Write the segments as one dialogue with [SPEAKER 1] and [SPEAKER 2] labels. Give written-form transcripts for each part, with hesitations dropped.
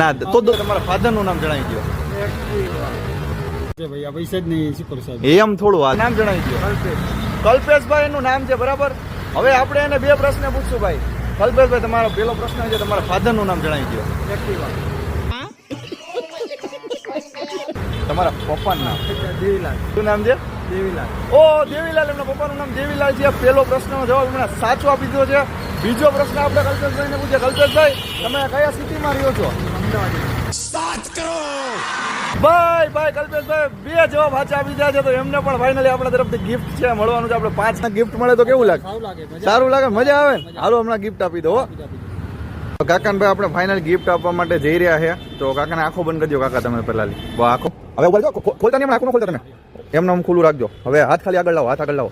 [SPEAKER 1] ના તો તમારા ફાધર નું નામ જણાવી દો.
[SPEAKER 2] પૈસા જ નહીં શું કરશો?
[SPEAKER 1] એમ થોડું આ નામ જણાવી દો. કલ્પેશભાઈ એનું નામ છે, બરાબર. હવે આપણે એને બે પ્રશ્ન પૂછશું ભાઈ. કલ્પેશભાઈ, તમારો પેલો પ્રશ્ન છે તમારા ફાધર નું નામ જણાવી દો. તમારા પપ્પાનું નામ?
[SPEAKER 2] દેવીલાલ.
[SPEAKER 1] શું નામ છે?
[SPEAKER 2] દેવીલાલ.
[SPEAKER 1] ઓ દેવીલાલ, એમના પપ્પાનું નામ દેવીલાલ છે. પેલો પ્રશ્નનો જવાબ હમણાં સાચો આપી દીધો છે. બીજો પ્રશ્ન આપણે કલ્પેશભાઈને પૂછીએ. કલ્પેશભાઈ, તમે કયા સિટીમાં રહ્યો છો?
[SPEAKER 2] અમદાવાદ.
[SPEAKER 1] ભાઈ કલ્પેશભાઈ બે જવાબ સાચા આપી દીધા છે, તો એમને પણ ફાઇનલી આપણા તરફથી ગિફ્ટ છે મળવાનું છે. આપણે 5 ના ગિફ્ટ મળે તો કેવું લાગે? સારું લાગે, મજા આવે. હાલો હમણાં ગિફ્ટ આપી દો. કાકાને ભાઈ આપણે ફાઇનલ ગિફ્ટ આપવા માટે જઈ રહ્યા છે. તો કાકાને આંખો બંધ કરજો. કાકા તમે પેલા આંખો હવે ઉપર જો, ખોલતા નહીં, આંખો ન ખોલતા તમે. એમને આમ ખુલ્લું રાખજો. હવે હાથ ખાલી આગળ લાવો, હાથ આગળ લાવો.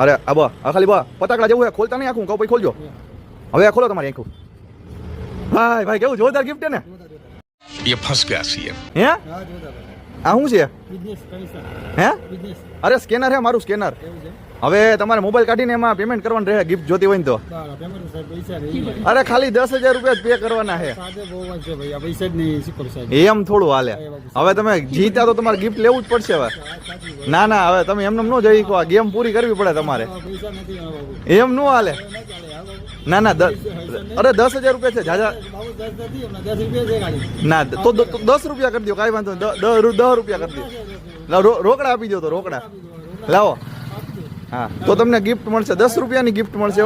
[SPEAKER 1] અરે આ ખાલી પતાકડા જેવું ખોલતા નહીં આખું, કહું પછી ખોલજો. હવે ખોલો તમારી આંખો. ભાઈ કેવું જોરદાર ગિફ્ટ છે ને?
[SPEAKER 3] ये फंस गया सीएम.
[SPEAKER 1] હે આ શું છે?
[SPEAKER 2] બિઝનેસ પૈસા.
[SPEAKER 1] હે
[SPEAKER 2] બિઝનેસ
[SPEAKER 1] અરે સ્કેનર હે, મારું સ્કેનર. હવે તમારે મોબાઈલ કાઢીને એમાં પેમેન્ટ કરવાનું રહે, ગિફ્ટ જોતી હોય ને તો.
[SPEAKER 2] પૈસા નહીં.
[SPEAKER 1] અરે ખાલી 10,000 રૂપિયા પે કરવાના છે.
[SPEAKER 2] સાદે બહુ છે ભાઈ, આ પૈસા જ નહીં શું કરશો?
[SPEAKER 1] એમ થોડું હાલે. હવે તમે જીત્યા તો તમારે ગિફ્ટ લેવું જ પડશે. હવે ના હવે તમે એમને ન જઈ શકો, આ ગેમ પૂરી કરવી પડે તમારે.
[SPEAKER 2] પૈસા નથી બાબુ.
[SPEAKER 1] એમ ન હાલે. ના અરે 10,000 રૂપિયા છે જાજા.
[SPEAKER 2] બાબુ 10 નથી, હમણાં 10 રૂપિયા છે ગાડી.
[SPEAKER 1] ના તો 10 રૂપિયા કરી દો, કાંઈ વાંધો નહીં. 10 રૂપિયા કરી દો. રોકડા આપી દો તો રોકડા લાવો. હા તો તમને ગિફ્ટ મળશે, 10 રૂપિયાની ગિફ્ટ મળશે.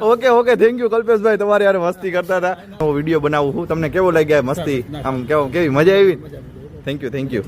[SPEAKER 1] ઓકે થેન્ક યુ કલ્પેશભાઈ, તમારે યાર મસ્તી કરતા હતા. વિડીયો બનાવું હું, તમને કેવો લાગ્યા મસ્તી? આમ કેવી મજા આવી? Thank you.